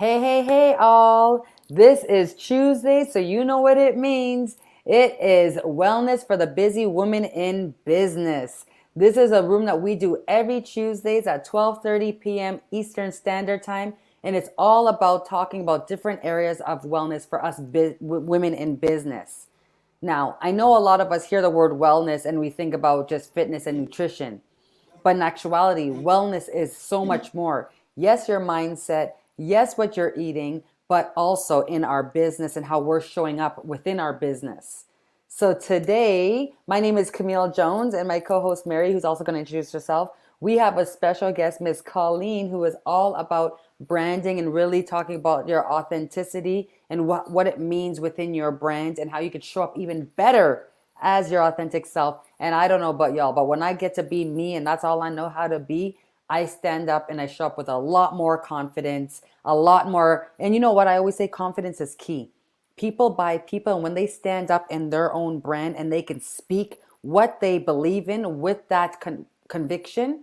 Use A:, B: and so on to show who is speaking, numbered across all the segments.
A: Hey, hey, hey, all. This is Tuesday, so you know what it means. It is Wellness for the Busy Woman in Business. This is a room that we do every Tuesdays at 12:30 p.m. Eastern Standard Time, and it's all about talking about different areas of wellness for us women in business. Now, I know a lot of us hear the word wellness and we think about just fitness and nutrition. But in actuality, wellness is so much more. Yes, your mindset, yes, what you're eating, but also in our business and how we're showing up within our business. So today, my name is Camille Jones and my co-host Mary, who's also going to introduce herself. We have a special guest, Miss Colleen, who is all about branding and really talking about your authenticity and what it means within your brand and how you could show up even better as your authentic self. And I don't know about y'all, but when I get to be me and that's all I know how to be, I stand up and I show up with a lot more confidence, a lot more. And you know what? I always say confidence is key. People buy people, and when they stand up in their own brand and they can speak what they believe in with that conviction,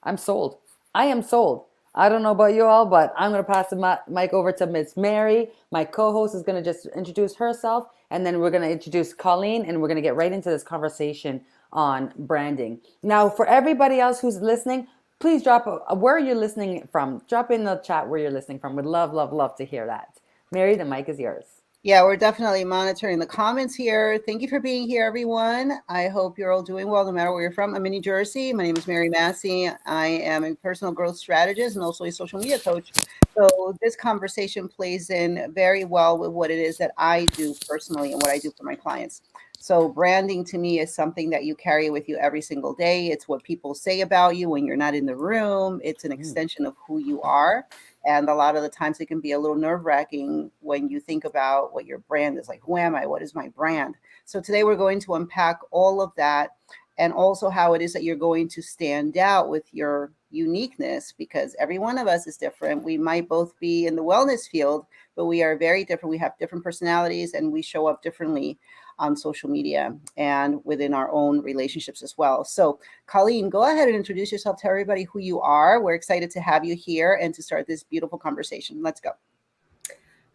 A: I'm sold. I am sold. I don't know about you all, but I'm going to pass the mic over to Miss Mary. My co-host is going to just introduce herself, and then we're going to introduce Colleen, and we're going to get right into this conversation on branding. Now, for everybody else who's listening, please drop where you're listening from. Drop in the chat where you're listening from. Would love, love, love to hear that. Mary, the mic is yours.
B: Yeah, we're definitely monitoring the comments here. Thank you for being here, everyone. I hope you're all doing well, no matter where you're from. I'm in New Jersey. My name is Mary Massey. I am a personal growth strategist and also a social media coach. So this conversation plays in very well with what it is that I do personally and what I do for my clients. So branding to me is something that you carry with you every single day. It's what people say about you when you're not in the room. It's an extension of who you are. And a lot of the times it can be a little nerve wracking when you think about what your brand is like. Who am I? What is my brand? So today we're going to unpack all of that and also how it is that you're going to stand out with your uniqueness because every one of us is different. We might both be in the wellness field, but we are very different. We have different personalities and we show up differently on social media and within our own relationships as well. So Colleen, go ahead and introduce yourself. Tell everybody who you are. We're excited to have you here and to start this beautiful conversation. Let's go.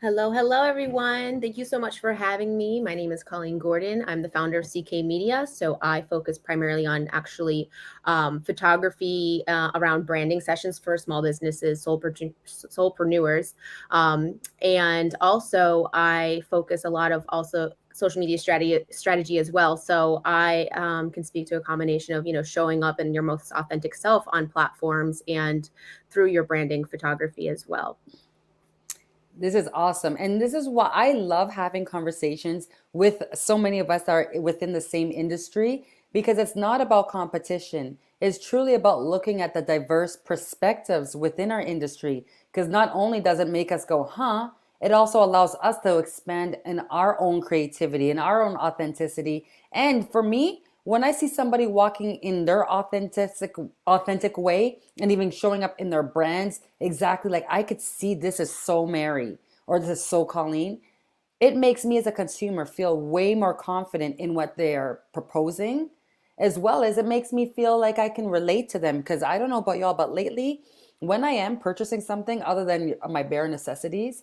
C: Hello, hello, everyone. Thank you so much for having me. My name is Colleen Gordon. I'm the founder of CK Media. So I focus primarily on actually photography around branding sessions for small businesses, soulpreneurs. And also I focus a lot of also social media strategy as well. So I can speak to a combination of, showing up in your most authentic self on platforms and through your branding photography as well.
A: This is awesome. And this is why I love having conversations with so many of us that are within the same industry because it's not about competition. It's truly about looking at the diverse perspectives within our industry. Because not only does it make us go, huh, it also allows us to expand in our own creativity and our own authenticity. And for me, when I see somebody walking in their authentic way and even showing up in their brands exactly like I could see this is so Mary or this is so Colleen, it makes me as a consumer feel way more confident in what they are proposing, as well as it makes me feel like I can relate to them. Because I don't know about y'all, but lately, when I am purchasing something other than my bare necessities,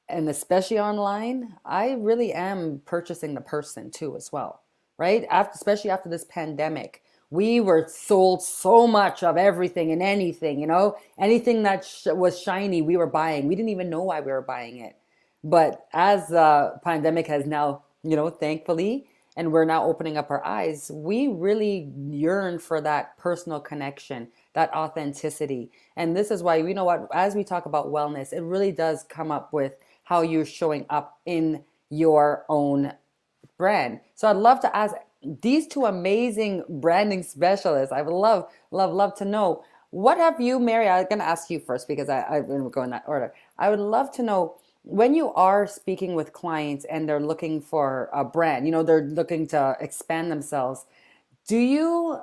A: and especially online, I really am purchasing the person too as well, right? Especially after this pandemic, we were sold so much of everything and anything, anything that was shiny, we were buying. We didn't even know why we were buying it. But as the pandemic has now, thankfully, and we're now opening up our eyes, we really yearn for that personal connection, that authenticity. And this is why, you know what, as we talk about wellness, it really does come up with how you're showing up in your own brand. So I'd love to ask these two amazing branding specialists. I would love, love, love to know, what have you, Mary? I'm going to ask you first because I've been going that order. I would love to know, when you are speaking with clients and they're looking for a brand, they're looking to expand themselves, do you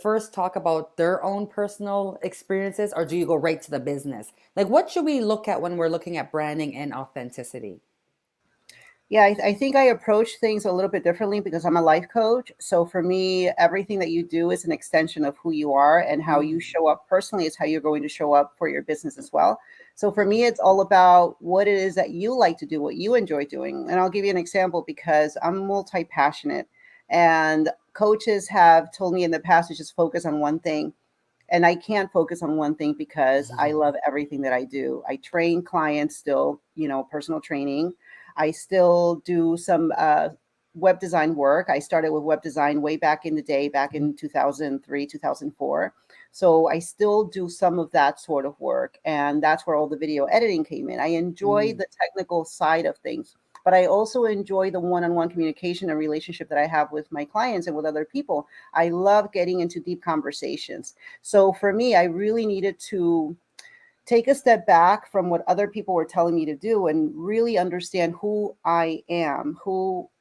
A: first talk about their own personal experiences or do you go right to the business? Like, what should we look at when we're looking at branding and authenticity?
B: Yeah, I think I approach things a little bit differently because I'm a life coach. So for me, everything that you do is an extension of who you are, and how you
A: Mm,
B: show up personally is how you're going to show up for your business as well. So for me, it's all about what it is that you like to do, what you enjoy doing. And I'll give you an example because I'm multi passionate, and coaches have told me in the past to just focus on one thing. And I can't focus on one thing because I love everything that I do. I train clients still, personal training. I still do some web design work. I started with web design way back in the day, back in 2003, 2004. So I still do some of that sort of work. And that's where all the video editing came in. I enjoy
A: mm,
B: the technical side of things, but I also enjoy the one on one communication and relationship that I have with my clients and with other people. I love getting into deep conversations. So for me, I really needed to take a step back from what other people were telling me to do and really understand who I am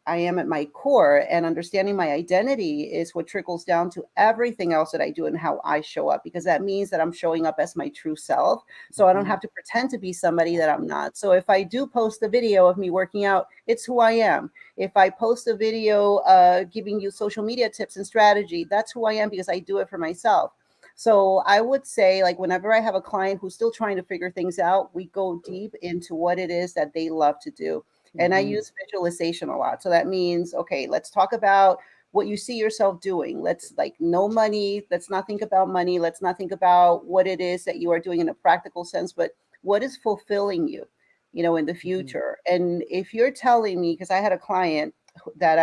B: at my core, and understanding my identity is what trickles down to everything else that I do and how I show up, because that means that I'm showing up as my true self. So I don't
A: mhm,
B: have to pretend to be somebody that I'm not. So if I do post a video of me working out, it's who I am. If I post a video giving you social media tips and strategy, that's who I am because I do it for myself. So I would say, like, whenever I have a client who's still trying to figure things out, we go deep into what it is that they love to do. And I
A: mhm,
B: use visualization a lot. So that means, okay, let's talk about what you see yourself doing. Let's, like, no money. Let's not think about money. Let's not think about what it is that you are doing in a practical sense, but what is fulfilling you, in the
A: mhm,
B: future. And if you're telling me, because I had a client that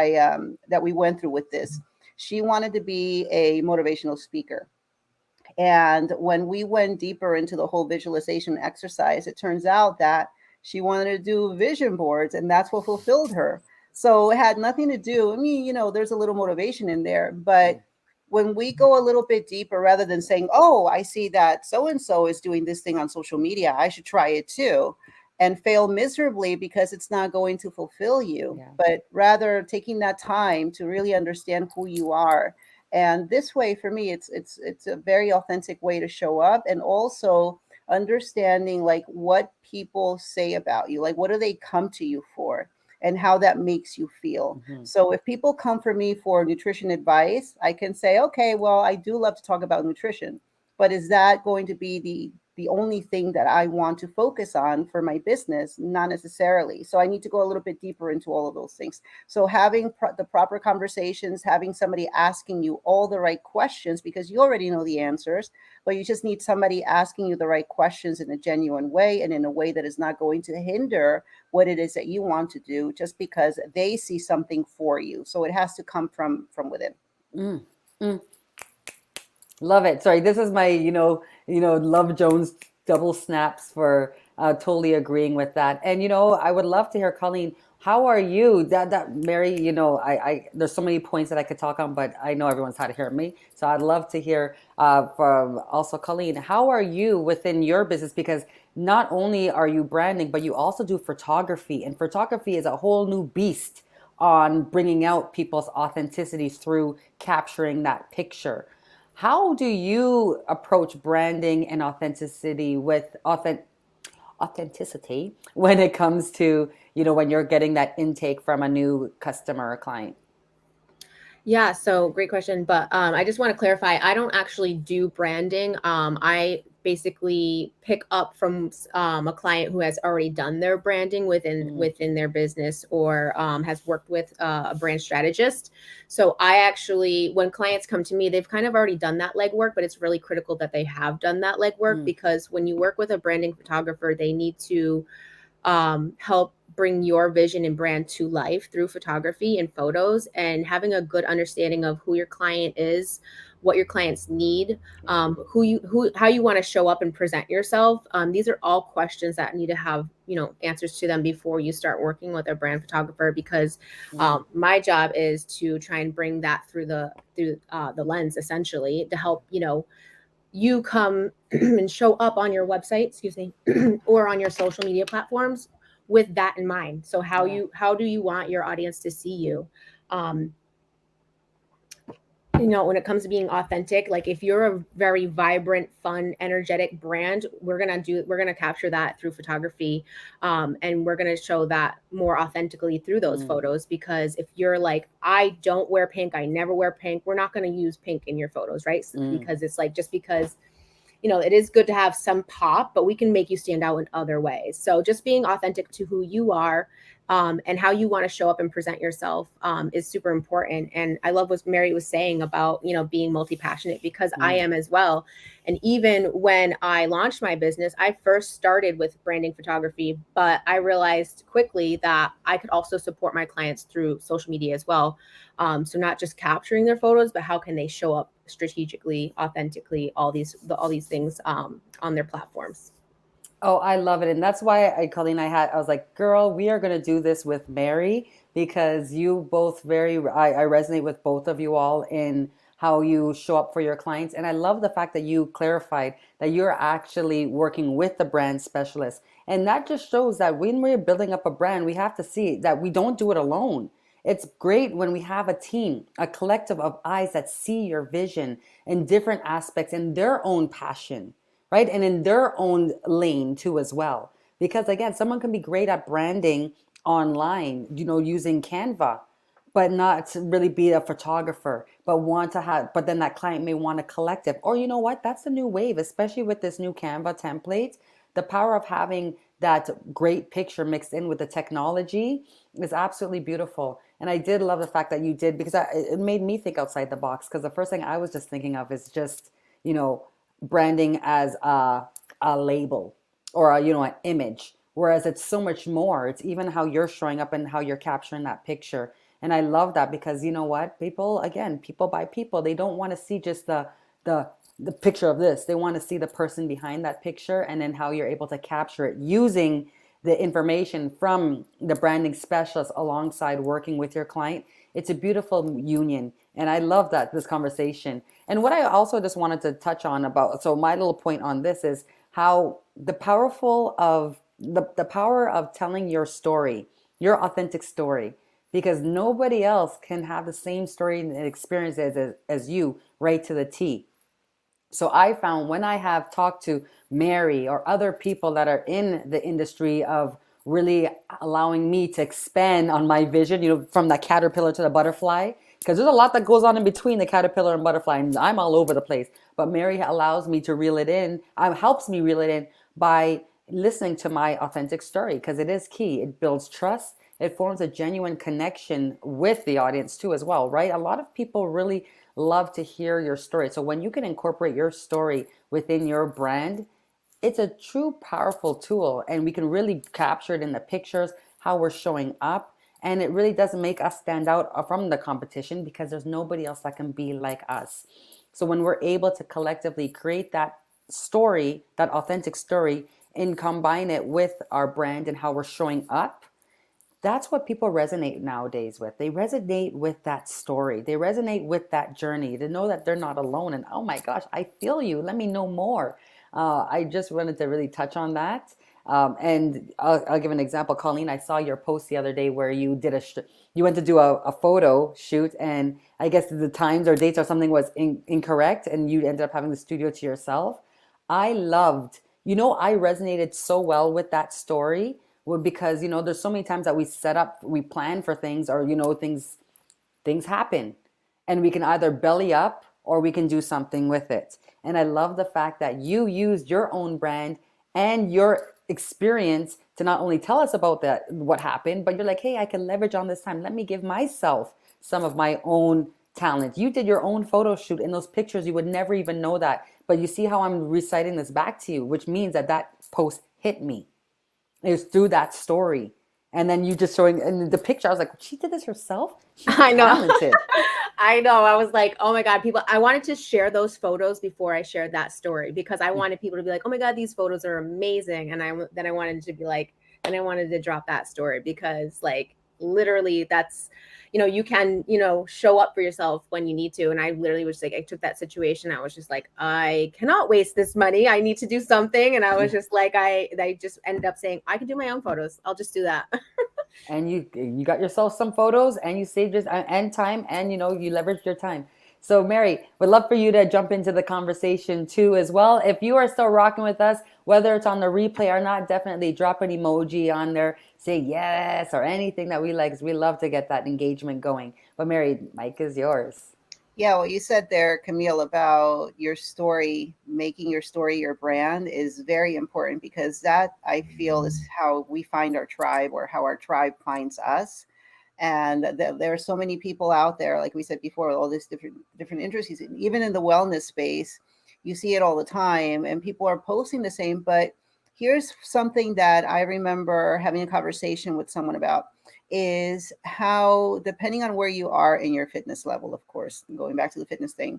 B: that we went through with this, she wanted to be a motivational speaker, and when we went deeper into the whole visualization exercise, it turns out that she wanted to do vision boards, and that's what fulfilled her. So it had nothing to do. I mean, there's a little motivation in there, but
A: mm,
B: when we go a little bit deeper, rather than saying, "Oh, I see that so and so is doing this thing on social media, I should try it too," and fail miserably because it's not going to fulfill you,
A: yeah.
B: but rather taking that time to really understand who you are. And this way, for me, it's a very authentic way to show up, and also understanding, like, what people say about you, like what do they come to you for, and how that makes you feel.
A: Mhm,
B: So if people come for me for nutrition advice, I can say, okay, well, I do love to talk about nutrition, but is that going to be the only thing that I want to focus on for my business? Not necessarily. So I need to go a little bit deeper into all of those things. So having the proper conversations, having somebody asking you all the right questions, because you already know the answers, but you just need somebody asking you the right questions in a genuine way, and in a way that is not going to hinder what it is that you want to do, just because they see something for you. So it has to come from within.
A: mm, mm. Love it. Sorry, this is my, Love Jones double snaps for totally agreeing with that. And I would love to hear, Colleen, how are you? That Mary, there's so many points that I could talk on, but I know everyone's had to hear me. So I'd love to hear from also Colleen, how are you within your business? Because not only are you branding, but you also do photography, and photography is a whole new beast on bringing out people's authenticities through capturing that picture. How do you approach branding and authenticity with authenticity when it comes to, when you're getting that intake from a new customer or client?
C: Yeah, so great question. But I just want to clarify, I don't actually do branding. I basically pick up from a client who has already done their branding
A: Mm,
C: within their business, or has worked with a brand strategist. So I actually, when clients come to me, they've kind of already done that legwork, but it's really critical that they have done that legwork,
A: mm,
C: because when you work with a branding photographer, they need to help bring your vision and brand to life through photography and photos, and having a good understanding of who your client is, what your clients need,
A: yeah.
C: how you want to show up and present yourself. These are all questions that need to have, answers to them before you start working with a brand photographer, because
A: Mm,
C: my job is to try and bring that through the lens, essentially, to help, you come and show up on your website, excuse me, or on your social media platforms with that in mind. So
A: yeah.
C: how do you want your audience to see you? Um, When it comes to being authentic, like if you're a very vibrant, fun, energetic brand, we're gonna capture that through photography, and we're gonna show that more authentically through those
A: Mm,
C: photos. Because if you're like, I don't wear pink, I never wear pink, we're not gonna use pink in your photos, right?
A: mm,
C: Because it's like, just because it is good to have some pop, but we can make you stand out in other ways. So just being authentic to who you are, and how you want to show up and present yourself, is super important. And I love what Mary was saying about, being multi-passionate, because I
A: mm,
C: am as well. And even when I launched my business, I first started with branding photography, but I realized quickly that I could also support my clients through social media as well. So not just capturing their photos, but how can they show up strategically, authentically, all these things, on their platforms.
A: Oh, I love it. And that's why Colleen, I was like, girl, we are going to do this with Mary because you both I resonate with both of you all in how you show up for your clients. And I love the fact that you clarified that you're actually working with the brand specialist. And that just shows that when we're building up a brand, we have to see that we don't do it alone. It's great when we have a team, a collective of eyes that see your vision in different aspects in their own passion, right? And in their own lane too, as well. Because again, someone can be great at branding online, using Canva, but not to really be a photographer, but then that client may want a collective. Or you know what? That's the new wave, especially with this new Canva template. The power of having that great picture mixed in with the technology is absolutely beautiful. And I did love the fact that you did, because it made me think outside the box. Because the first thing I was just thinking of is just, you know, branding as a label or an image, whereas it's so much more. It's even how you're showing up and how you're capturing that picture. And I love that, because you know what, people buy people. They don't want to see just the the picture of this. They want to see the person behind that picture, and then how you're able to capture it using the information from the branding specialist alongside working with your client. It's a beautiful union. And I love that, this conversation. And what I also just wanted to touch on about, so my little point on this is how the power of telling your story, your authentic story, because nobody else can have the same story and experience as you, right to the T. So I found when I have talked to Mary or other people that are in the industry of really allowing me to expand on my vision, from the caterpillar to the butterfly, because there's a lot that goes on in between the caterpillar and butterfly, and I'm all over the place. But Mary allows me to reel it in, helps me reel it in by listening to my authentic story, because it is key. It builds trust. It forms a genuine connection with the audience too, as well, right? A lot of people really love to hear your story. So when you can incorporate your story within your brand, it's a true powerful tool, and we can really capture it in the pictures, how we're showing up. And it really does make us stand out from the competition, because there's nobody else that can be like us. So when we're able to collectively create that story, that authentic story, and combine it with our brand and how we're showing up, that's what people resonate nowadays with. They resonate with that story. They resonate with that journey. To know that they're not alone. And oh my gosh, I feel you. Let me know more. I just wanted to really touch on that. And I'll give an example. Colleen, I saw your post the other day where you did you went to do a photo shoot, and I guess the times or dates or something was incorrect, and you ended up having the studio to yourself. I resonated so well with that story, well, because there's so many times that we plan for things, or things happen, and we can either belly up or we can do something with it. And I love the fact that you used your own brand and your experience to not only tell us about that, what happened, but you're like, hey, I can leverage on this time. Let me give myself some of my own talent. You did your own photo shoot in those pictures. You would never even know that. But you see how I'm reciting this back to you, which means that post hit me. It was through that story. And then you just showing and the picture, I was like, she did this herself? She's so
C: I know.
A: talented.
C: I know. I was like, oh my God, people, I wanted to share those photos before I shared that story, because I wanted people to be like, oh my God, these photos are amazing. And then I wanted to be like, and I wanted to drop that story, because like literally that's, you can, show up for yourself when you need to. And I literally was like, I took that situation. I was just like, I cannot waste this money. I need to do something. And I was just like, I just ended up saying, I can do my own photos. I'll just do that.
A: And you got yourself some photos, and you saved your and time, and you leveraged your time. So, Mary, would love for you to jump into the conversation too, as well. If you are still rocking with us, whether it's on the replay or not, definitely drop an emoji on there, say yes, or anything that we like, 'cause we love to get that engagement going. But, Mary, mic is yours.
B: Yeah, what you said there, Camille, about your story, making your story your brand is very important because that I feel is how we find our tribe or how our tribe finds us. And there are so many people out there, like we said before, all these different interests. Even in the wellness space, you see it all the time, and people are posting the same. But here's something that I remember having a conversation with someone about is how, depending on where you are in your fitness level, of course, going back to the fitness thing,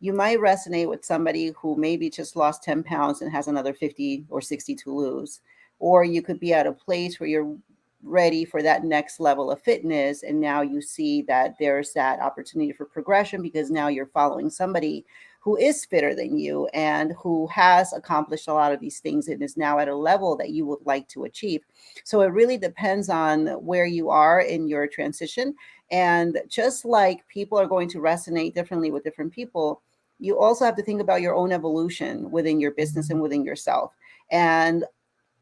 B: you might resonate with somebody who maybe just lost 10 pounds and has another 50 or 60 to lose. Or you could be at a place where you're ready for that next level of fitness. And now you see that there's that opportunity for progression because now you're following somebody who is fitter than you and who has accomplished a lot of these things and is now at a level that you would like to achieve. So it really depends on where you are in your transition. And just like people are going to resonate differently with different people, you also have to think about your own evolution within your business and within yourself. And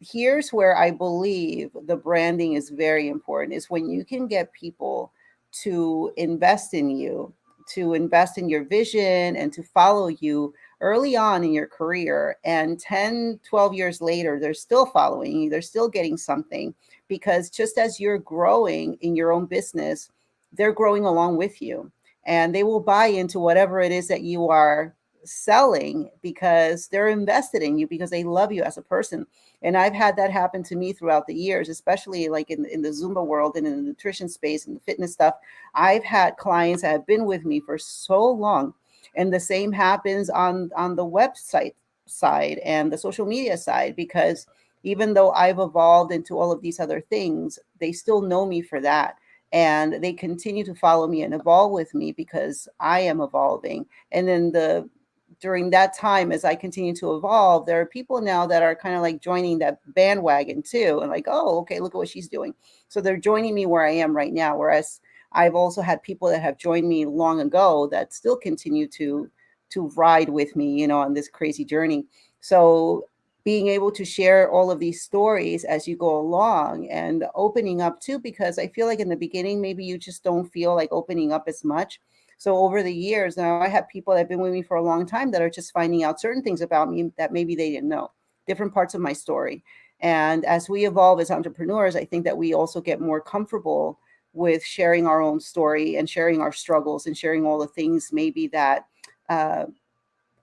B: here's where I believe the branding is very important is when you can get people to invest in you, to invest in your vision and to follow you early on in your career. And 10, 12 years later, they're still following you, they're still getting something because just as you're growing in your own business, they're growing along with you and they will buy into whatever it is that you are selling because they're invested in you because they love you as a person. And I've had that happen to me throughout the years, especially like in the Zumba world and in the nutrition space and the fitness stuff. I've had clients that have been with me for so long. And the same happens on the website side and the social media side, because even though I've evolved into all of these other things, they still know me for that. And they continue to follow me and evolve with me because I am evolving. And then during that time, as I continue to evolve, there are people now that are kind of like joining that bandwagon too, and like, oh, okay, look at what she's doing. So they're joining me where I am right now. Whereas I've also had people that have joined me long ago that still continue to ride with me, on this crazy journey. So being able to share all of these stories as you go along and opening up too, because I feel like in the beginning, maybe you just don't feel like opening up as much. So over the years, now I have people that have been with me for a long time that are just finding out certain things about me that maybe they didn't know, different parts of my story. And as we evolve as entrepreneurs, I think that we also get more comfortable with sharing our own story and sharing our struggles and sharing all the things maybe that uh,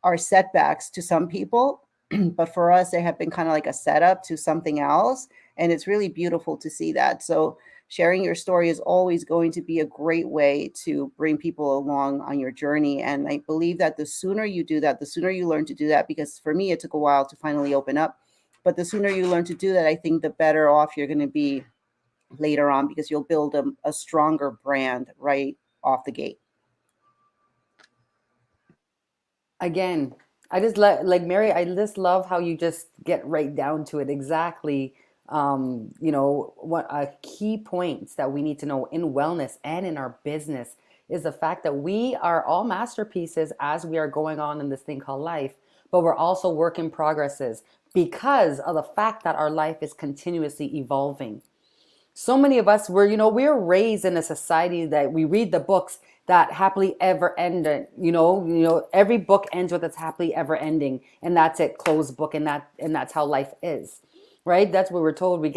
B: are setbacks to some people, but for us, they have been kind of like a setup to something else. And it's really beautiful to see that. So sharing your story is always going to be a great way to bring people along on your journey. And I believe that the sooner you do that, the sooner you learn to do that, because for me, it took a while to finally open up. But the sooner you learn to do that, I think the better off you're going to be later on because you'll build a stronger brand right off the gate.
A: Again, I just like Mary, I just love how you just get right down to it exactly. What key points that we need to know in wellness and in our business is the fact that we are all masterpieces as we are going on in this thing called life, but we're also work in progresses because of the fact that our life is continuously evolving. So many of us we're raised in a society that we read the books that happily ever ended. Every book ends with its happily ever ending, and that's it, closed book, and that's how life is, right? That's what we're told. We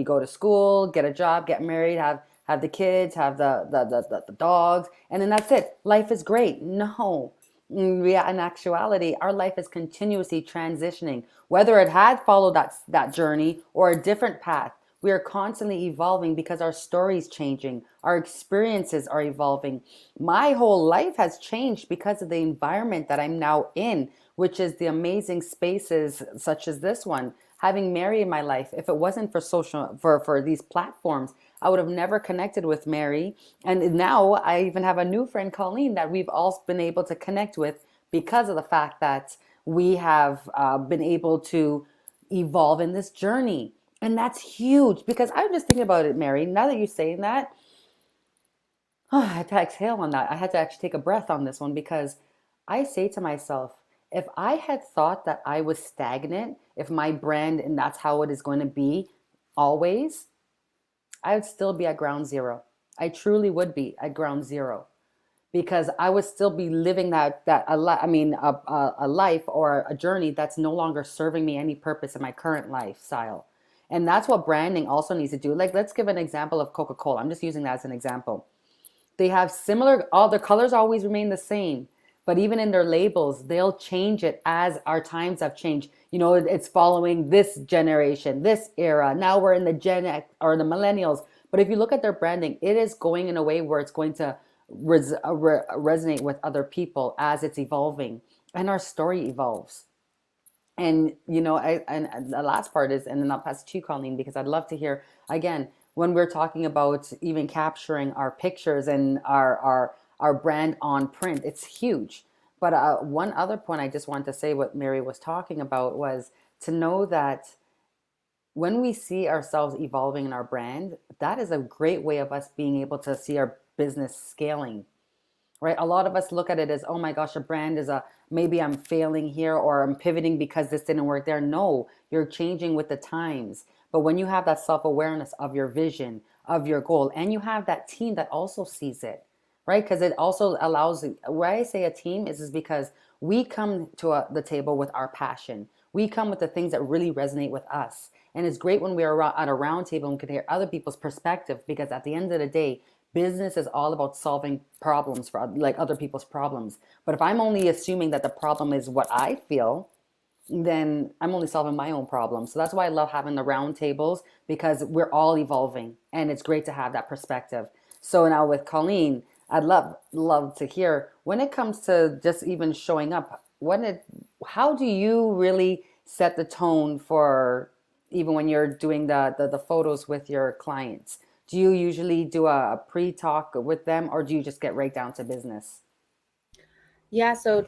A: go to school, get a job, get married, have the kids, have the dogs, and then that's it. Life is great. No. In actuality, our life is continuously transitioning, whether it had followed that journey or a different path. We are constantly evolving because our story's changing, our experiences are evolving. My whole life has changed because of the environment that I'm now in, which is the amazing spaces such as this one. Having Mary in my life, if it wasn't for for these platforms, I would have never connected with Mary. And now I even have a new friend, Colleen, that we've all been able to connect with because of the fact that we have been able to evolve in this journey. And that's huge because I'm just thinking about it, Mary. Now that you're saying that, I had to exhale on that. I had to actually take a breath on this one because I say to myself, if I had thought that I was stagnant, if my brand and that's how it is going to be always, I would still be at ground zero. I truly would be at ground zero because I would still be living a life or a journey that's no longer serving me any purpose in my current lifestyle. And that's what branding also needs to do. Like, let's give an example of Coca-Cola. I'm just using that as an example. They have similar, all their colors always remain the same, but even in their labels, they'll change it as our times have changed. You know, it's following this generation, this era. Now we're in the Gen X or the millennials. But if you look at their branding, it is going in a way where it's going to resonate with other people as it's evolving and our story evolves. And and the last part is, and then I'll pass to you, Colleen, because I'd love to hear again when we're talking about even capturing our pictures and our brand on print. It's huge. But one other point I just wanted to say, what Mary was talking about, was to know that when we see ourselves evolving in our brand, that is a great way of us being able to see our business scaling, right? A lot of us look at it as, oh my gosh, a brand is a, maybe I'm failing here or I'm pivoting because this didn't work there. No, you're changing with the times. But when you have that self-awareness of your vision, of your goal, and you have that team that also sees it, right? Because it also allows, why I say a team is because we come to the table with our passion. We come with the things that really resonate with us. And it's great when we are at a round table and we can hear other people's perspective, because at the end of the day, business is all about solving problems for like other people's problems. But if I'm only assuming that the problem is what I feel, then I'm only solving my own problems. So that's why I love having the round tables, because we're all evolving and it's great to have that perspective. So now with Colleen, I'd love to hear when it comes to just even showing up, how do you really set the tone for even when you're doing the photos with your clients? Do you usually do a pre-talk with them, or do you just get right down to business?
C: Yeah, so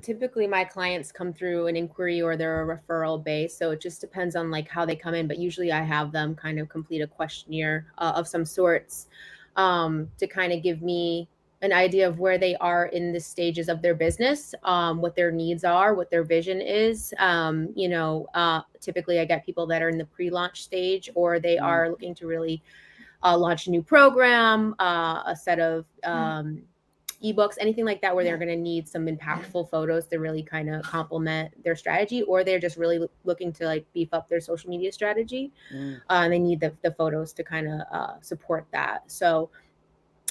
C: typically my clients come through an inquiry or they're a referral base. So it just depends on like how they come in. But usually I have them kind of complete a questionnaire of some sorts to kind of give me an idea of where they are in the stages of their business, what their needs are, what their vision is. Typically I get people that are in the pre-launch stage, or they
A: Mm,
C: are looking to really launch a new program, a set of ebooks, anything like that, where they're going to need some impactful photos to really kind of complement their strategy, or they're just really looking to like beef up their social media strategy.
A: mm,
C: And they need the photos to kind of support that. So,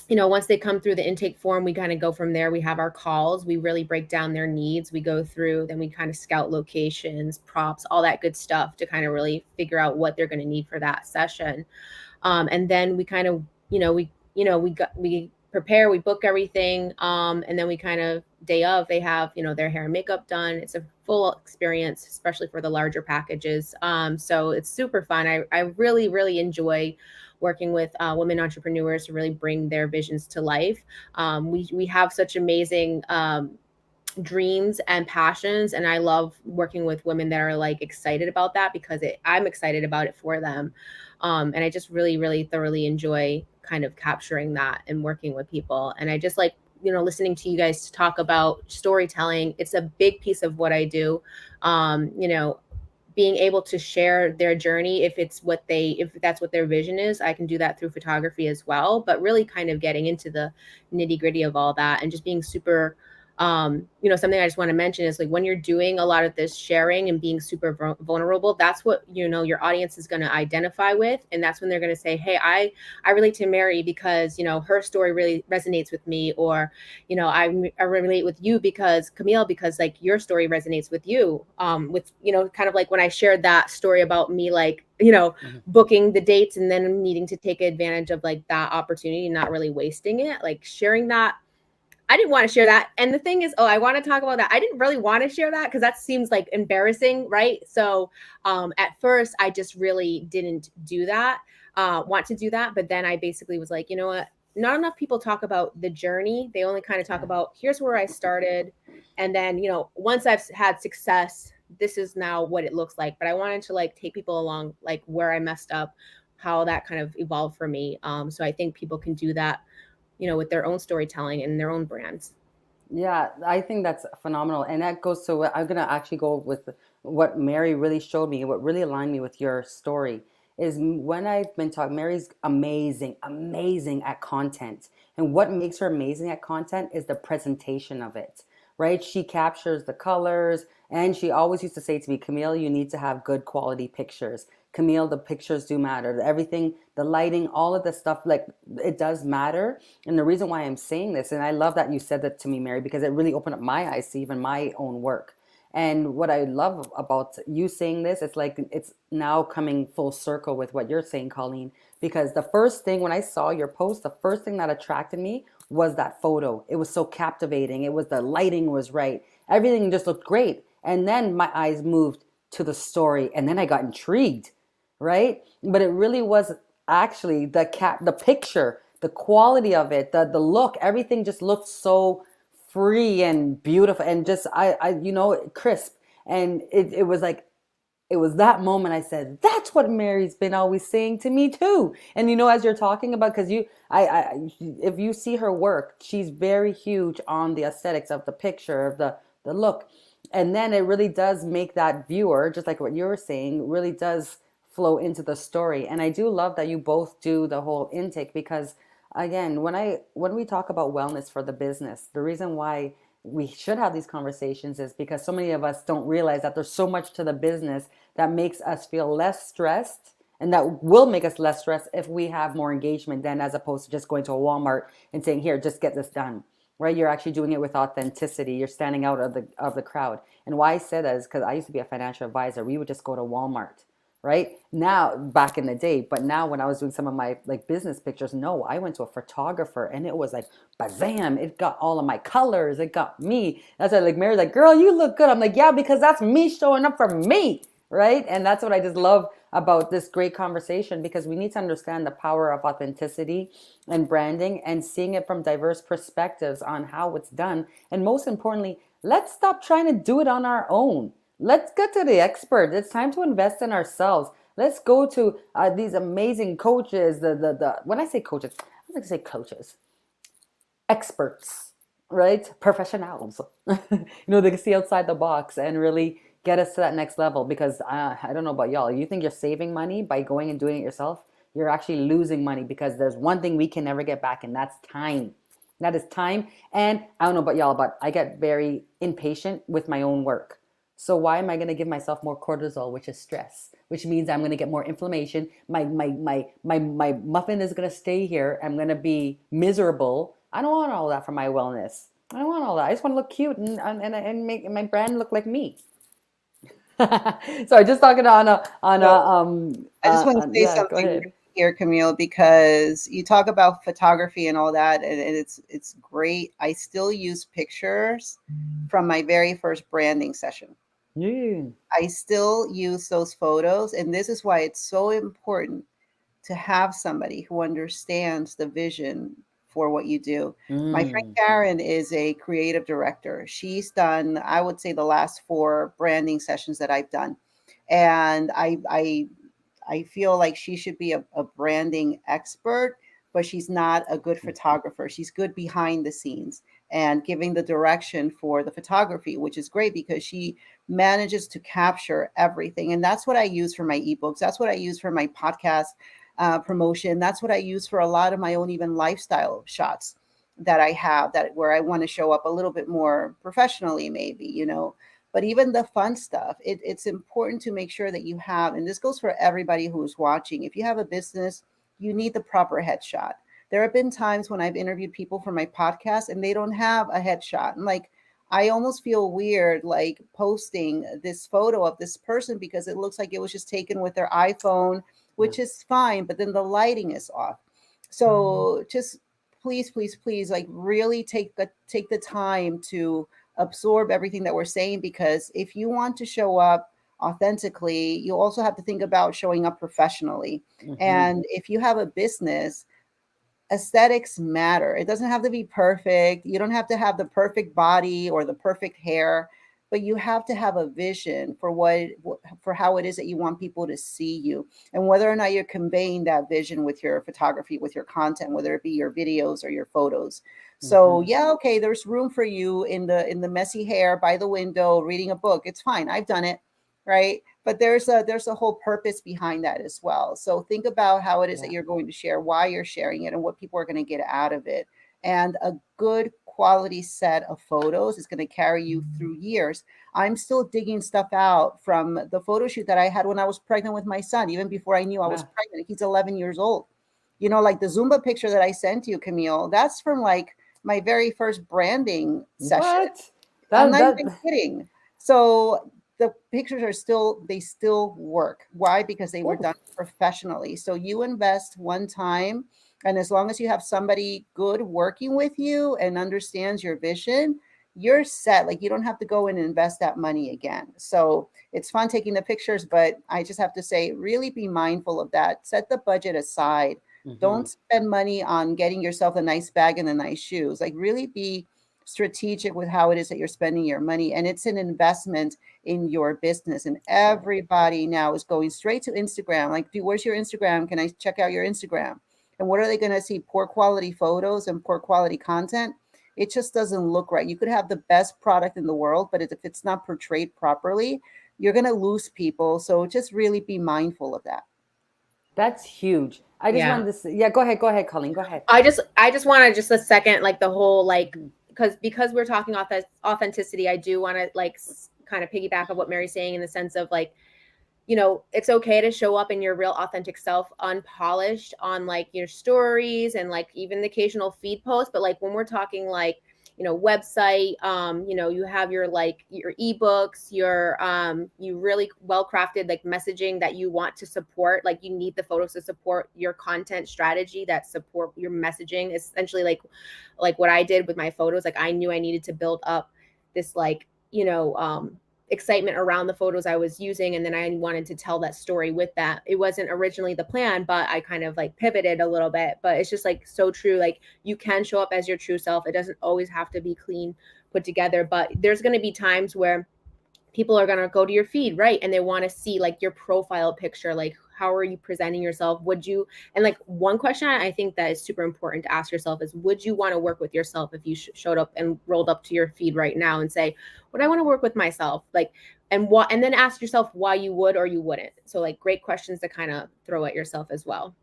C: once they come through the intake form, we kind of go from there. We have our calls. We really break down their needs. We go through, then we kind of scout locations, props, all that good stuff to kind of really figure out what they're going to need for that session. And then we kind of, we prepare, we book everything. And then we kind of day of, they have, their hair and makeup done. It's a full experience, especially for the larger packages. So it's super fun. I really, really enjoy working with women entrepreneurs to really bring their visions to life. We have such amazing dreams and passions, and I love working with women that are like excited about that, because I'm excited about it for them. And I just really, really thoroughly enjoy kind of capturing that and working with people. And I just like, listening to you guys talk about storytelling. It's a big piece of what I do. um, you know being able to share their journey, if that's what their vision is, I can do that through photography as well. But really kind of getting into the nitty gritty of all that, and just being super something I just want to mention is like when you're doing a lot of this sharing and being super vulnerable, that's what your audience is going to identify with. And that's when they're going to say, hey, I relate to Mary because her story really resonates with me. Or I relate with you because Camille, because like your story resonates with you. With kind of like when I shared that story about me, like
A: mhm.
C: booking the dates and then needing to take advantage of like that opportunity and not really wasting it, like sharing that. I didn't want to share that. And the thing is, I want to talk about that. I didn't really want to share that because that seems like embarrassing, right? So at first, I just really didn't do that, want to do that. But then I basically was like, you know what? Not enough people talk about the journey. They only kind of talk about here's where I started. And then, once I've had success, this is now what it looks like. But I wanted to like take people along, like where I messed up, how that kind of evolved for me. So I think people can do that with their own storytelling and their own brands.
A: Yeah, I think that's phenomenal. And that goes to what I'm going to actually go with what Mary really showed me, what really aligned me with your story is when I've been talking, Mary's amazing, amazing at content. And what makes her amazing at content is the presentation of it, right? She captures the colors. And she always used to say to me, Camille, you need to have good quality pictures. Camille, the pictures do matter. Everything, the lighting, all of the stuff, like it does matter. And the reason why I'm saying this, and I love that you said that to me, Mary, because it really opened up my eyes to even my own work. And what I love about you saying this, it's like it's now coming full circle with what you're saying, Colleen. Because the first thing when I saw your post, the first thing that attracted me was that photo. It was so captivating. It was the lighting was right. Everything just looked great. And then my eyes moved to the story, and then I got intrigued, right? But it really was actually the picture, the quality of it, the look, everything just looked so free and beautiful and just crisp. And it was like it was that moment I said, that's what Mary's been always saying to me too. And as you're talking about, because if you see her work, she's very huge on the aesthetics of the picture, of the look. And then it really does make that viewer, just like what you were saying, really does flow into the story. And I do love that you both do the whole intake because again, when we talk about wellness for the business, the reason why we should have these conversations is because so many of us don't realize that there's so much to the business that makes us feel less stressed and that will make us less stressed if we have more engagement than as opposed to just going to a Walmart and saying, here, just get this done. Right? You're actually doing it with authenticity. You're standing out of the crowd. And why I say that is because I used to be a financial advisor. We would just go to Walmart, right? Now, back in the day, but now when I was doing some of my like business pictures, no, I went to a photographer and it was like, bazam, it got all of my colors. It got me. That's why like Mary's like, girl, you look good. I'm like, yeah, because that's me showing up for me, right? And that's what I just love about this great conversation because we need to understand the power of authenticity and branding and seeing it from diverse perspectives on how it's done. And most importantly, let's stop trying to do it on our own. Let's get to the expert. It's time to invest in ourselves. Let's go to these amazing coaches. The when I say coaches, I'm going to say coaches, experts, right? Professionals. They can see outside the box and really get us to that next level. Because I don't know about y'all. You think you're saving money by going and doing it yourself? You're actually losing money because there's one thing we can never get back, and that's time. That is time. And I don't know about y'all, but I get very impatient with my own work. So why am I going to give myself more cortisol, which is stress, which means I'm going to get more inflammation. My muffin is going to stay here. I'm going to be miserable. I don't want all that for my wellness. I don't want all that. I just want to look cute and make my brand look like me. Sorry, just talking on
B: So I just want to say
A: yeah, go
B: something
A: ahead.
B: here, Camille, because you talk about photography and all that, and it's great. I still use pictures from my very first branding session.
A: Yeah.
B: I still use those photos, and this is why it's so important to have somebody who understands the vision for what you do. My friend
A: Mm.
B: Karen is a creative director. She's done, I would say, the last four branding sessions that I've done, and I feel like she should be a branding expert, but she's not a good photographer. She's good behind the scenes and giving the direction for the photography, which is great because she manages to capture everything. And that's what I use for my ebooks. That's what I use for my podcast promotion. That's what I use for a lot of my own even lifestyle shots that I have that where I want to show up a little bit more professionally, maybe. But even the fun stuff, it's important to make sure that you have, and this goes for everybody who's watching. If you have a business, you need the proper headshot. There have been times when I've interviewed people for my podcast and they don't have a headshot. And like, I almost feel weird like posting this photo of this person because it looks like it was just taken with their iPhone,
A: Yeah.
B: which is fine, but then the lighting is off. So just please, please, please, like really take the time to absorb everything that we're saying, because if you want to show up authentically, you also have to think about showing up professionally.
A: Mm-hmm.
B: And if you have a business, aesthetics matter. It doesn't have to be perfect. You don't have to have the perfect body or the perfect hair. but you have to have a vision for for how it is that you want people to see you, and whether or not you're conveying that vision with your photography, with your content, whether it be your videos or your photos. So
A: Hmm.
B: yeah, okay, there's room for you in the messy hair by the window reading a book. It's fine. I've done it, right? But there's a whole purpose behind that as well. So think about how it is that
A: Yeah.
B: you're going to share, why you're sharing it, and what people are going to get out of it. And a good quality set of photos is going to carry you through years. I'm still digging stuff out from the photo shoot that I had when I was pregnant with my son, even before I knew I was
A: Yeah.
B: pregnant. He's 11 years old. You know, like the Zumba picture that I sent you, Camille, that's from like my very first branding session.
A: What?
B: I'm
A: That
B: not even
A: that.
B: kidding. So the pictures are still, they still work. Why? Because they were
A: Ooh.
B: done professionally. So you invest one time, and as long as you have somebody good working with you and understands your vision, you're set. Like you don't have to go and invest that money again. So it's fun taking the pictures, but I just have to say, really be mindful of that. Set the budget aside.
A: Hmm.
B: Don't spend money on getting yourself a nice bag and the nice shoes. Like really be strategic with how it is that you're spending your money, and it's an investment in your business. And
A: Sure.
B: everybody now is going straight to Instagram. Like, where's your Instagram? Can I check out your Instagram? And what are they going to see? Poor quality photos and poor quality content. It just doesn't look right. You could have the best product in the world, but if it's not portrayed properly, you're going to lose people. So just really be mindful of that.
A: That's huge. I just
C: Yeah.
A: wanted to say, yeah, go ahead. Go ahead, Colleen. Go ahead.
C: I just want to just a second, like the whole like,
A: Mhm.
C: because we're talking authenticity. I do want to like kind of piggyback of what Mary's saying in the sense of like, it's okay to show up in your real authentic self, unpolished on like your stories and like even the occasional feed post. But like when we're talking like, website, you have your like your ebooks, you really well crafted like messaging that you want to support. Like you need the photos to support your content strategy that support your messaging. Essentially like what I did with my photos, like I knew I needed to build up this like, excitement around the photos I was using. And then I wanted to tell that story with that. It wasn't originally the plan, but I kind of like pivoted a little bit. But it's just like so true. Like you can show up as your true self. It doesn't always have to be clean, put together, but there's going to be times where people are going to go to your feed, right, and they want to see like your profile picture, like how are you presenting yourself, would you, and like one question I think that is super important to ask yourself is, would you want to work with yourself if you showed up and rolled up to your feed right now and say, would I want to work with myself, like, and what, and then ask yourself why you would or you wouldn't. So like great questions to kind of throw at yourself as well.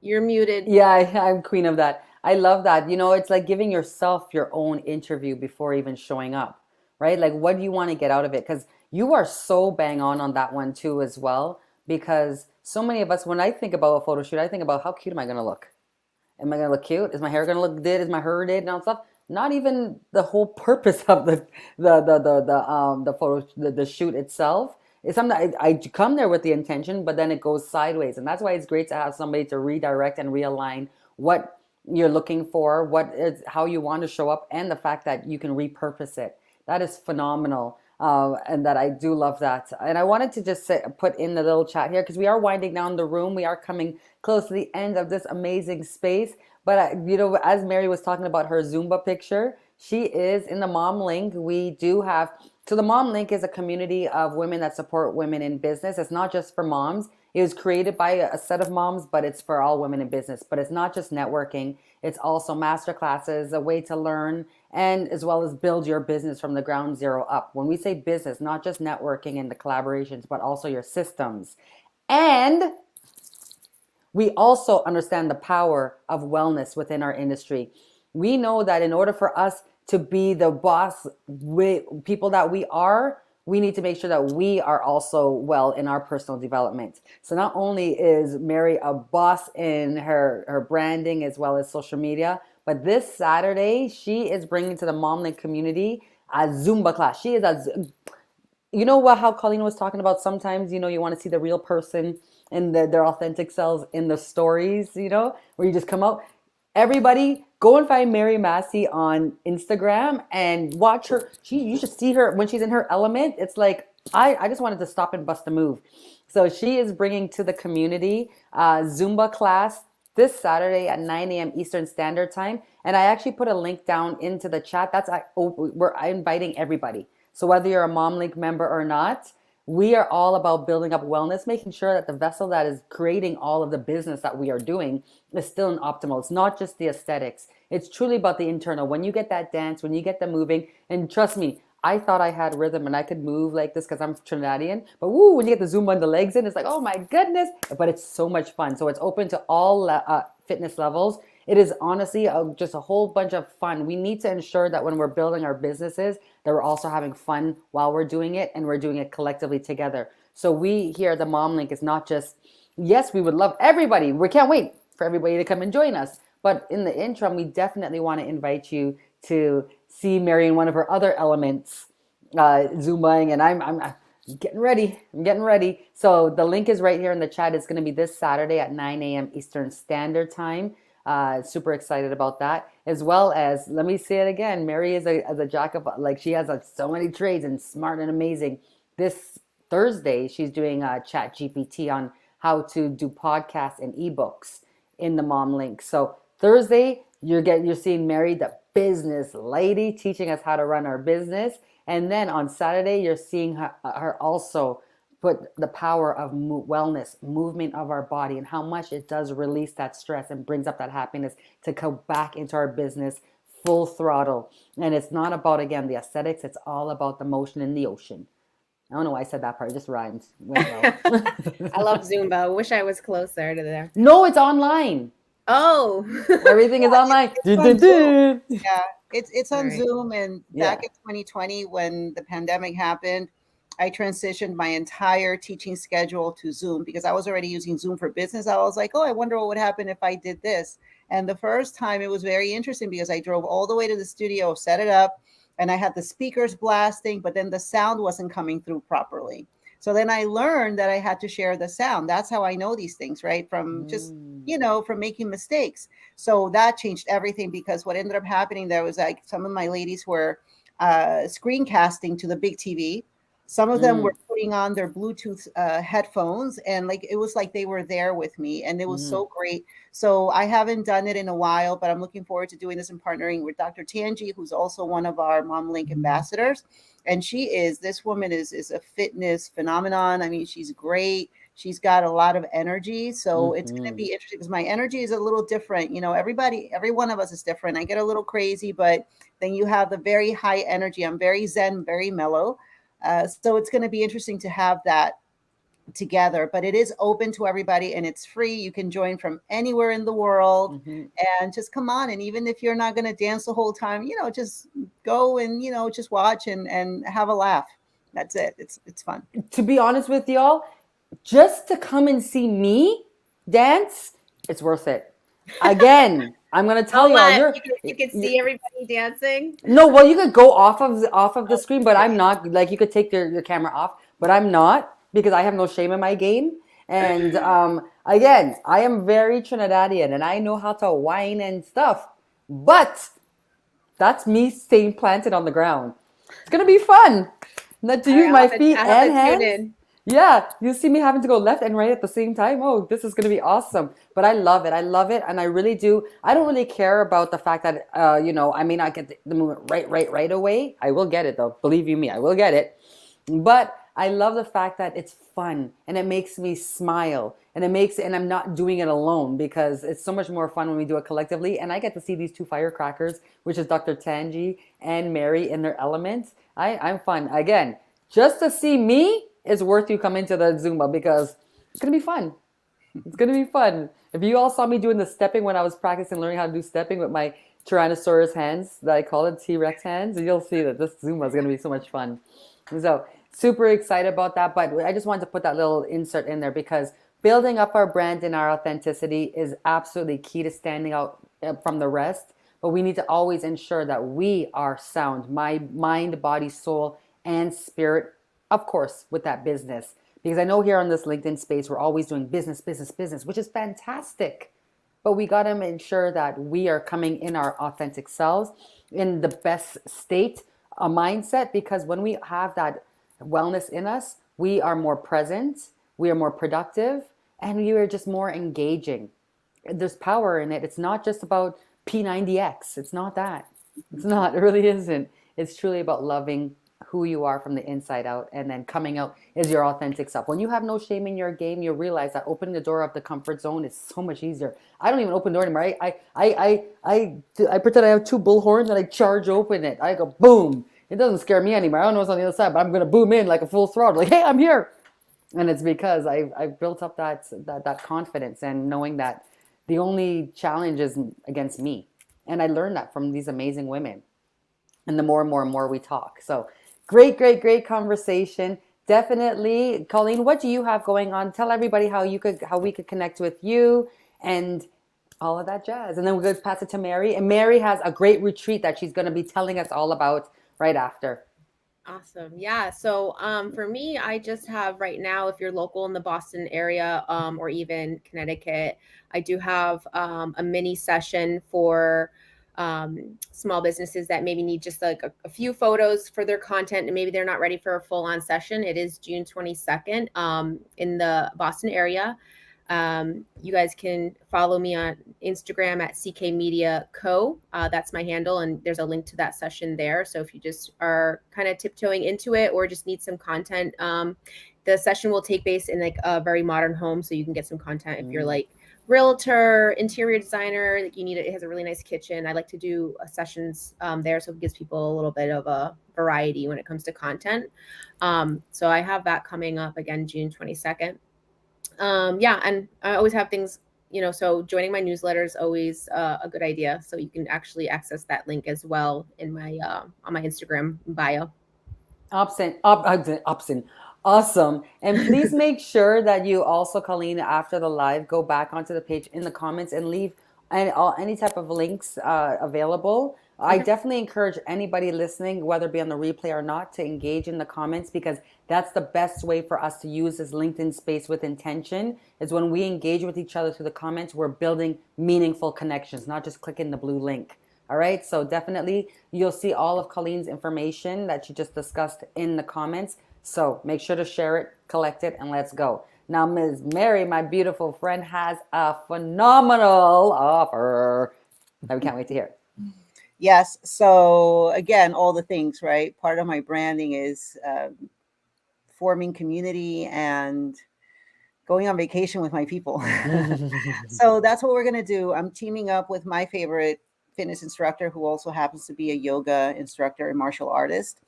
C: You're muted.
A: Yeah, I'm queen of that. I love that. It's like giving yourself your own interview before even showing up, right? Like, what do you want to get out of it? Because you are so bang on that one too, as well. Because so many of us, when I think about a photo shoot, I think about how cute am I going to look? Am I gonna look cute? Is my hair gonna look good? Is my hair did and all stuff? Not even the whole purpose of the photo the shoot itself. It's something that I come there with the intention, but then it goes sideways, and that's why it's great to have somebody to redirect and realign what you're looking for, what is how you want to show up, and the fact that you can repurpose it. That is phenomenal. And that I do love that. And I wanted to just put in the little chat here because we are winding down the room. We are coming close to the end of this amazing space. But as Mary was talking about her Zumba picture, she is in the Mom Link. We do have, so the Mom Link is a community of women that support women in business. It's not just for moms. It was created by a set of moms, but it's for all women in business. But it's not just networking. It's also master classes, a way to learn, and as well as build your business from the ground zero up. When we say business, not just networking and the collaborations, but also your systems. And we also understand the power of wellness within our industry. We know that in order for us to be the boss people that we need to make sure that we are also well in our personal development. So not only is Mary a boss in her branding as well as social media, but this Saturday she is bringing to the MomLink community a Zumba class. She is what, how Colleen was talking about, sometimes you want to see the real person and their authentic selves in the stories, where you just come out. Everybody go and find Mary Massey on Instagram and watch her. You should see her when she's in her element. It's like I just wanted to stop and bust a move. So she is bringing to the community Zumba class this Saturday at 9 a.m. Eastern Standard Time. And I actually put a link down into the chat. I'm inviting everybody. So whether you're a Mom Link member or not, we are all about building up wellness, making sure that the vessel that is creating all of the business that we are doing is still in optimal. It's not just the aesthetics. It's truly about the internal. When you get that dance, when you get the moving, and trust me, I thought I had rhythm and I could move like this because I'm Trinidadian. But woo, when you get the Zumba and the legs in, it's like, oh my goodness. But it's so much fun. So it's open to all fitness levels. It is honestly just a whole bunch of fun. We need to ensure that when we're building our businesses, that we're also having fun while we're doing it, and we're doing it collectively together. So we here at the Mom Link is not just, yes, we would love everybody. We can't wait for everybody to come and join us. But in the interim, we definitely want to invite you to see Mary in one of her other elements, Zumbaing, and I'm getting ready. I'm getting ready. So the link is right here in the chat. It's going to be this Saturday at 9 a.m. Eastern Standard Time. Super excited about that, as well as, let me say it again, Mary is a jack of, like, she has so many trades and smart and amazing. This Thursday, she's doing Chat GPT on how to do podcasts and ebooks in the Mom Link. So Thursday, you're seeing Mary, the business lady, teaching us how to run our business. And then on Saturday, you're seeing her also put the power of wellness, movement of our body, and how much it does release that stress and brings up that happiness to go back into our business full throttle. And it's not about, again, the aesthetics. It's all about the motion in the ocean. I don't know why I said that part. It just rhymes. Went well.
C: I love Zumba. Wish I was closer to there.
A: No, it's online.
C: Oh.
A: Everything is online.
B: It's on Zoom. Yeah, it's on
C: Right.
B: Zoom. And back in 2020, when the pandemic happened, I transitioned my entire teaching schedule to Zoom because I was already using Zoom for business. I was like, oh, I wonder what would happen if I did this. And the first time it was very interesting because I drove all the way to the studio, set it up, and I had the speakers blasting, but then the sound wasn't coming through properly. So then I learned that I had to share the sound. That's how I know these things, right? From just, from making mistakes. So that changed everything because what ended up happening there was like some of my ladies were screencasting to the big TV. Some of them were putting on their Bluetooth headphones, and like it was like they were there with me, and it was so great. So I haven't done it in a while, but I'm looking forward to doing this and partnering with Dr. Tanji, who's also one of our Mom Link ambassadors. And this woman is a fitness phenomenon. I mean, she's great. She's got a lot of energy. So it's going to be interesting because my energy is a little different. Every one of us is different. I get a little crazy, but then you have the very high energy. I'm very zen, very mellow. So it's going to be interesting to have that together, but it is open to everybody and it's free. You can join from anywhere in the world and just come on. And even if you're not going to dance the whole time, just go and, just watch and have a laugh. That's it. It's fun.
A: To be honest with y'all, just to come and see me dance, it's worth it. Again, I'm gonna tell y'all,
C: you can see everybody dancing.
A: No, well, you could go off of the screen, but I'm not. Like, you could take your camera off, but I'm not, because I have no shame in my game. And again, I am very Trinidadian and I know how to whine and stuff, but that's me staying planted on the ground. It's gonna be fun. Not to use my feet and hands. Yeah, you see me having to go left and right at the same time. Oh, this is going to be awesome. But I love it. I love it. And I really do. I don't really care about the fact that, I may not get the movement right away. I will get it, though. Believe you me, I will get it. But I love the fact that it's fun and it makes me smile. And I'm not doing it alone, because it's so much more fun when we do it collectively. And I get to see these two firecrackers, which is Dr. Tanji and Mary, in their element. I'm fun. Again, just to see me is worth you coming to the Zumba, because it's going to be fun. It's going to be fun. If you all saw me doing the stepping when I was practicing learning how to do stepping with my Tyrannosaurus hands, that I call it T-Rex hands, you'll see that this Zumba is going to be so much fun. So super excited about that. But I just wanted to put that little insert in there, because building up our brand and our authenticity is absolutely key to standing out from the rest. But we need to always ensure that we are sound, my mind, body, soul, and spirit, of course, with that business. Because I know here on this LinkedIn space, we're always doing business, which is fantastic. But we got to ensure that we are coming in our authentic selves, in the best state, a mindset, because when we have that wellness in us, we are more present, we are more productive, and we are just more engaging. there's power in it. It's not just about P90X. It's not that. It's not. It really isn't. It's truly about loving who you are from the inside out, and then coming out as your authentic self. When you have no shame in your game, you realize that opening the door of the comfort zone is so much easier. I don't even open the door anymore. I pretend I have two bullhorns and I charge open it. I go boom. It doesn't scare me anymore. I don't know what's on the other side, but I'm gonna boom in like a full throttle. Like, hey, I'm here. And it's because I've built up that confidence and knowing that the only challenge is against me. And I learned that from these amazing women. And the more and more and more we talk. So great conversation. Definitely. Colleen, what do you have going on? Tell everybody how we could connect with you and all of that jazz. And then we're going to pass it to Mary. And Mary has a great retreat that she's going to be telling us all about right after.
C: Awesome. Yeah. So for me, I just have right now, if you're local in the Boston area or even Connecticut, I do have a mini session for small businesses that maybe need just like a few photos for their content and maybe they're not ready for a full on session. It is June 22nd in the Boston area. You guys can follow me on Instagram at CK Media Co. That's my handle, and there's a link to that session there. So if you just are kind of tiptoeing into it or just need some content, the session will take place in like a very modern home, so you can get some content if you're like realtor, interior designer, like you need it. It has a really nice kitchen. I like to do sessions there, so it gives people a little bit of a variety when it comes to content. So I have that coming up again, June 22nd. Yeah, and I always have things, so joining my newsletter is always a good idea. So you can actually access that link as well in my on my Instagram bio.
A: Opsin. Awesome. And please make sure that you also, Colleen, after the live, go back onto the page in the comments and leave any type of links available. I
C: Okay.
A: definitely encourage anybody listening, whether it be on the replay or not, to engage in the comments because that's the best way for us to use this LinkedIn space with intention is when we engage with each other through the comments, we're building meaningful connections, not just clicking the blue link. All right, so definitely you'll see all of Colleen's information that she just discussed in the comments. So make sure to share it, collect it, and let's go. Now, Ms. Mary, my beautiful friend, has a phenomenal offer that we can't wait to hear.
B: Yes. So again, all the things, right? Part of my branding is forming community and going on vacation with my people. So that's what we're going to do. I'm teaming up with my favorite fitness instructor who also happens to be a yoga instructor and martial artist.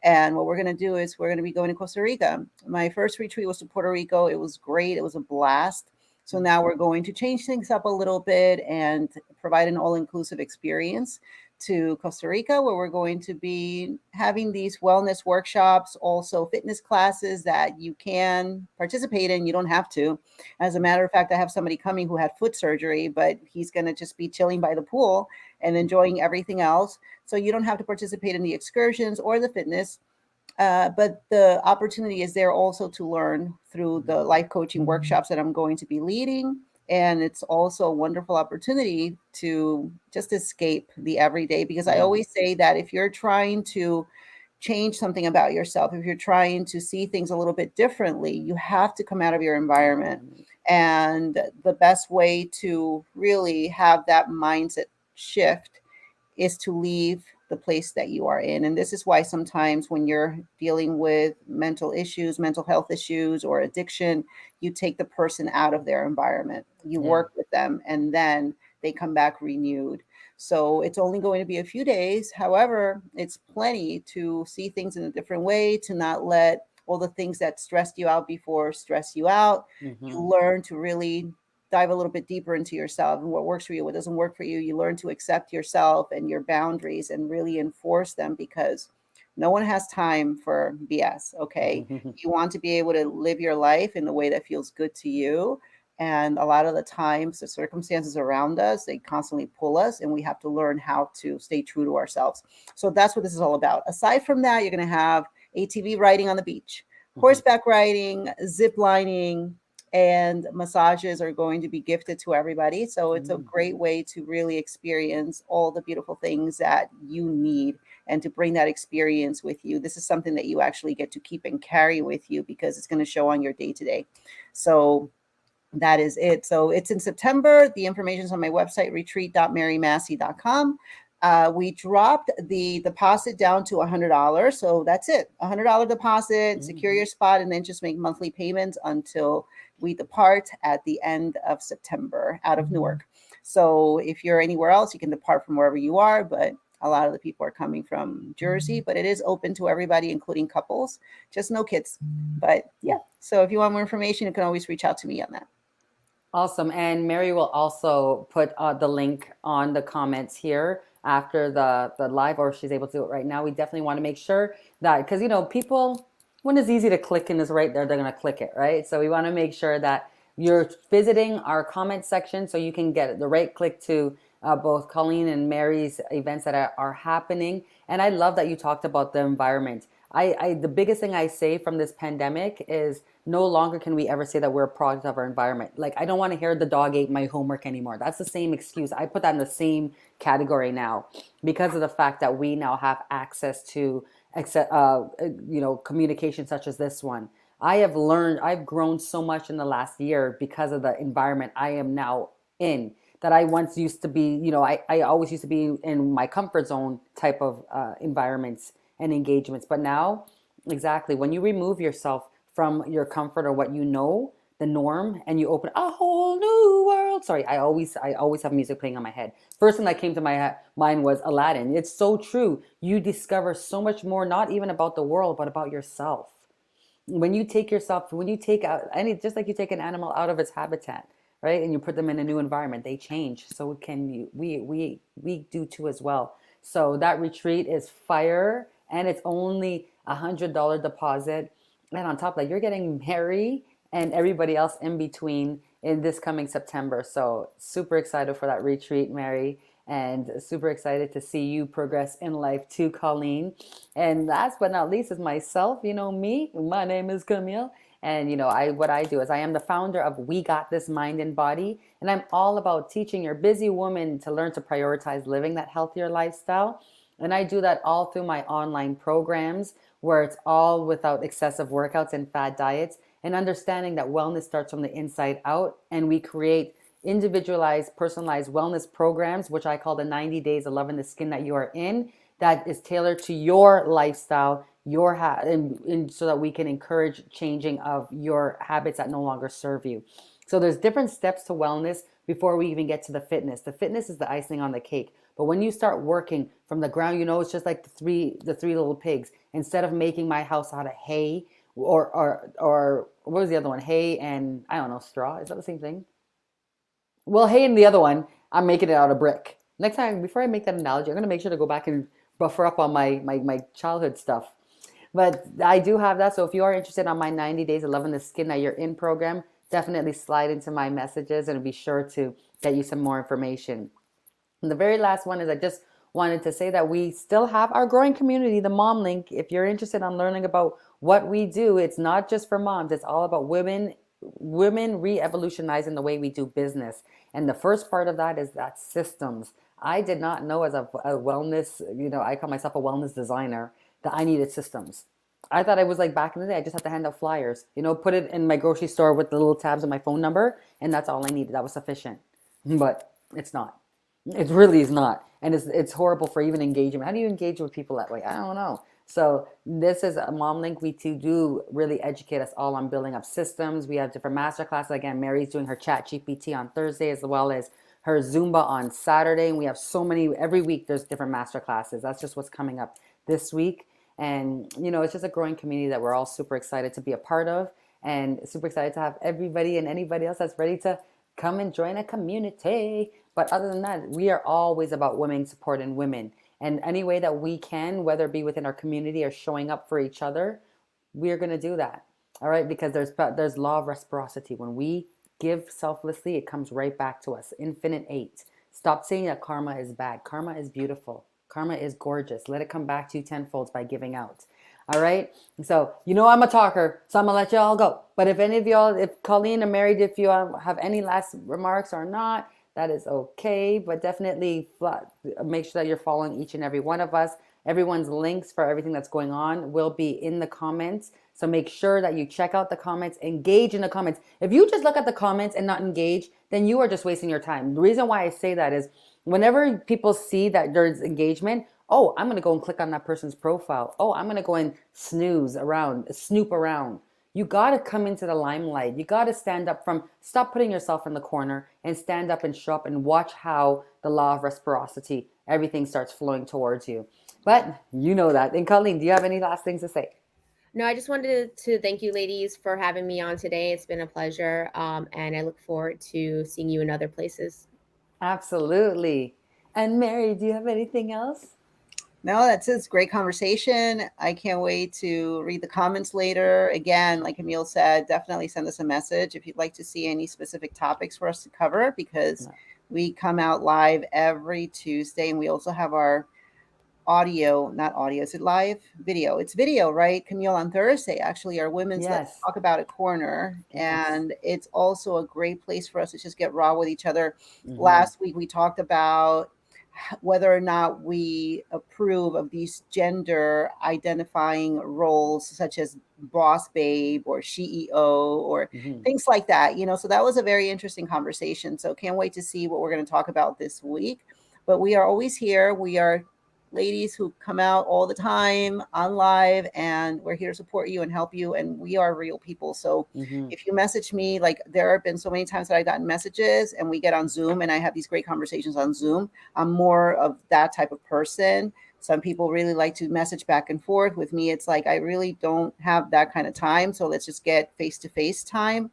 B: And what we're going to do is we're going to be going to Costa Rica. My first retreat was to Puerto Rico. It was great. It was a blast. So now we're going to change things up a little bit and provide an all-inclusive experience to Costa Rica, where we're going to be having these wellness workshops, also fitness classes that you can participate in. You don't have to. As a matter of fact, I have somebody coming who had foot surgery, but he's going to just be chilling by the pool and enjoying everything else. So you don't have to participate in the excursions or the fitness. But the opportunity is there also to learn through the life coaching workshops that I'm going to be leading. And it's also a wonderful opportunity to just escape the everyday, because I always say that if you're trying to change something about yourself, if you're trying to see things a little bit differently, you have to come out of your environment. And the best way to really have that mindset shift is to leave the place that you are in. And this is why sometimes when you're dealing with mental issues, mental health issues, or addiction, you take the person out of their environment. You work with them and then they come back renewed. So it's only going to be a few days. However, it's plenty to see things in a different way, to not let all the things that stressed you out before stress you out. You learn to really dive a little bit deeper into yourself and what works for you, what doesn't work for you. You learn to accept yourself and your boundaries and really enforce them, because no one has time for BS. Okay. You want to be able to live your life in the way that feels good to you. And a lot of the times the circumstances around us, they constantly pull us, and we have to learn how to stay true to ourselves. So that's what this is all about. Aside from that, you're going to have ATV riding on the beach, horseback riding, zip lining, and massages are going to be gifted to everybody. So it's a great way to really experience all the beautiful things that you need and to bring that experience with you. This is something that you actually get to keep and carry with you because it's going to show on your day to day. So that is it. So it's in September. The information's on my website, retreat.marymassey.com. We dropped the deposit down to $100. So that's it. $100 deposit, secure
A: Mhm.
B: your spot, and then just make monthly payments until we depart at the end of September out of Newark. So if you're anywhere else, you can depart from wherever you are, but a lot of the people are coming from Jersey, but it is open to everybody, including couples, just no kids. But yeah, so if you want more information, you can always reach out to me on that.
A: Awesome. And Mary will also put the link on the comments here after the live, or if she's able to do it right now. We definitely want to make sure that, because, people, when it's easy to click and is right there, they're going to click it, right? So we want to make sure that you're visiting our comment section so you can get the right click to both Colleen and Mary's events that are happening. And I love that you talked about the environment. The biggest thing I say from this pandemic is no longer can we ever say that we're a product of our environment. Like, I don't want to hear the dog ate my homework anymore. That's the same excuse. I put that in the same category now because of the fact that we now have access to communication such as this one. I've grown so much in the last year because of the environment I am now in, that I once used to be, I always used to be in my comfort zone type of environments and engagements. But now, exactly, when you remove yourself from your comfort or what you know, the norm, and you open a whole new world. Sorry, I always have music playing on my head. First thing that came to my mind was Aladdin. It's so true. You discover so much more, not even about the world, but about yourself. When you take out any, just like you take an animal out of its habitat, right, and you put them in a new environment, they change. So can you, we do too as well. So that retreat is fire, and it's only $100 deposit, and on top of that, you're getting Mary and everybody else in between in this coming September. So super excited for that retreat, Mary, and super excited to see you progress in life too, Colleen. And last but not least is myself. You know me. My name is Camille. And I what I do is I am the founder of We Got This Mind and Body, and I'm all about teaching your busy woman to learn to prioritize living that healthier lifestyle. And I do that all through my online programs where it's all without excessive workouts and fad diets, and understanding that wellness starts from the inside out. And we create individualized, personalized wellness programs, which I call the 90 Days of Loving the Skin That You Are In, that is tailored to your lifestyle, and so that we can encourage changing of your habits that no longer serve you. So there's different steps to wellness before we even get to the fitness. The fitness is the icing on the cake. But when you start working from the ground, it's just like the three little pigs. Instead of making my house out of hay, or what was the other one? Hay and, I don't know, straw. Is that the same thing? Well, hay and the other one, I'm making it out of brick. Next time, before I make that analogy, I'm gonna make sure to go back and buffer up on my childhood stuff. But I do have that. So if you are interested on my 90 Days of Loving the Skin That You're In program, definitely slide into my messages and be sure to get you some more information. And the very last one is I just wanted to say that we still have our growing community, the Mom Link. If you're interested in learning about what we do, it's not just for moms. It's all about women re-evolutionizing the way we do business. And the first part of that is that systems. I did not know as a wellness, I call myself a wellness designer, that I needed systems. I thought I was like back in the day, I just had to hand out flyers, put it in my grocery store with the little tabs and my phone number, and that's all I needed. That was sufficient. But it's not. It really is not. And it's horrible for even engagement. How do you engage with people that way? I don't know. So this is a Mom Link. We too do really educate us all on building up systems. We have different master classes. Again, Mary's doing her chat GPT on Thursday as well as her Zumba on Saturday. And we have so many, every week there's different master classes. That's just what's coming up this week. And, it's just a growing community that we're all super excited to be a part of, and super excited to have everybody and anybody else that's ready to come and join a community. But other than that, we are always about women supporting women. And any way that we can, whether it be within our community or showing up for each other, we're going to do that. All right? Because there's law of reciprocity. When we give selflessly, it comes right back to us. Infinite eight. Stop saying that karma is bad. Karma is beautiful. Karma is gorgeous. Let it come back to you tenfold by giving out. All right. So, I'm a talker, so I'm going to let you all go. But if any of y'all, if Colleen or Mary, if you have any last remarks or not, that is okay. But definitely make sure that you're following each and every one of us. Everyone's links for everything that's going on will be in the comments. So make sure that you check out the comments, engage in the comments. If you just look at the comments and not engage, then you are just wasting your time. The reason why I say that is whenever people see that there's engagement, oh, I'm going to go and click on that person's profile. Oh, I'm going to go and snoop around. You got to come into the limelight. You got to stop putting yourself in the corner and stand up and show up and watch how the law of reciprocity, everything starts flowing towards you. But you know that. And Colleen, do you have any last things to say?
C: No, I just wanted to thank you, ladies, for having me on today. It's been a pleasure. And I look forward to seeing you in other places.
A: Absolutely. And Mary, do you have anything else?
B: No, that's it. It's a great conversation. I can't wait to read the comments later. Again, like Emil said, definitely send us a message if you'd like to see any specific topics for us to cover, because we come out live every Tuesday, and we also have our not audio, is it live? Video. It's video, right, Camille? On Thursday, actually, our Women's Let's Talk About It corner.
A: Yes.
B: And it's also a great place for us to just get raw with each other. Last week, we talked about whether or not we approve of these gender identifying roles, such as boss babe or CEO or things like that, so that was a very interesting conversation. So can't wait to see what we're going to talk about this week. But we are always here. We are ladies who come out all the time on live, and we're here to support you and help you, and we are real people. So if you message me, like there have been so many times that I've gotten messages and we get on Zoom and I have these great conversations on Zoom. I'm more of that type of person. Some people really like to message back and forth. With me, it's like I really don't have that kind of time, so let's just get face-to-face time.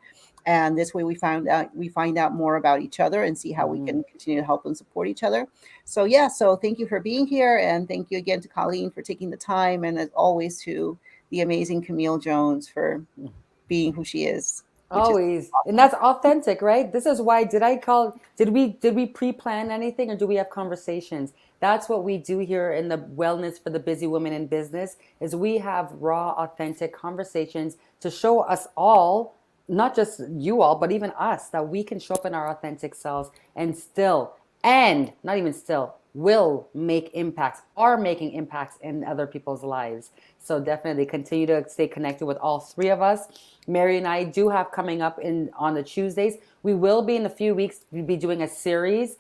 B: And this way we find out more about each other and see how we can continue to help and support each other. So so thank you for being here. And thank you again to Colleen for taking the time. And as always, to the amazing Camille Jones for being who she is.
A: Always. Awesome. And that's authentic, right? This is why did we pre-plan anything, or do we have conversations? That's what we do here in the Wellness for the Busy Woman in Business, is we have raw, authentic conversations to show us all, not just you all, but even us, that we can show up in our authentic selves and not even still, will make impacts, are making impacts in other people's lives. So definitely continue to stay connected with all three of us. Mary and I do have coming up on the Tuesdays. We will be in a few weeks, we'll be doing a series,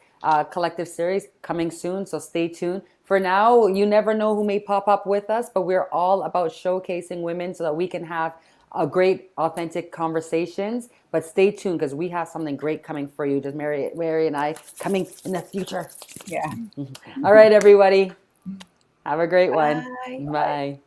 A: collective series coming soon. So stay tuned. For now, you never know who may pop up with us, but we're all about showcasing women so that we can have a great, authentic conversations. But stay tuned, because we have something great coming for you. Just Mary and I coming in the future.
B: Yeah.
A: All right, everybody. Have a great one.
C: Bye.
A: Bye.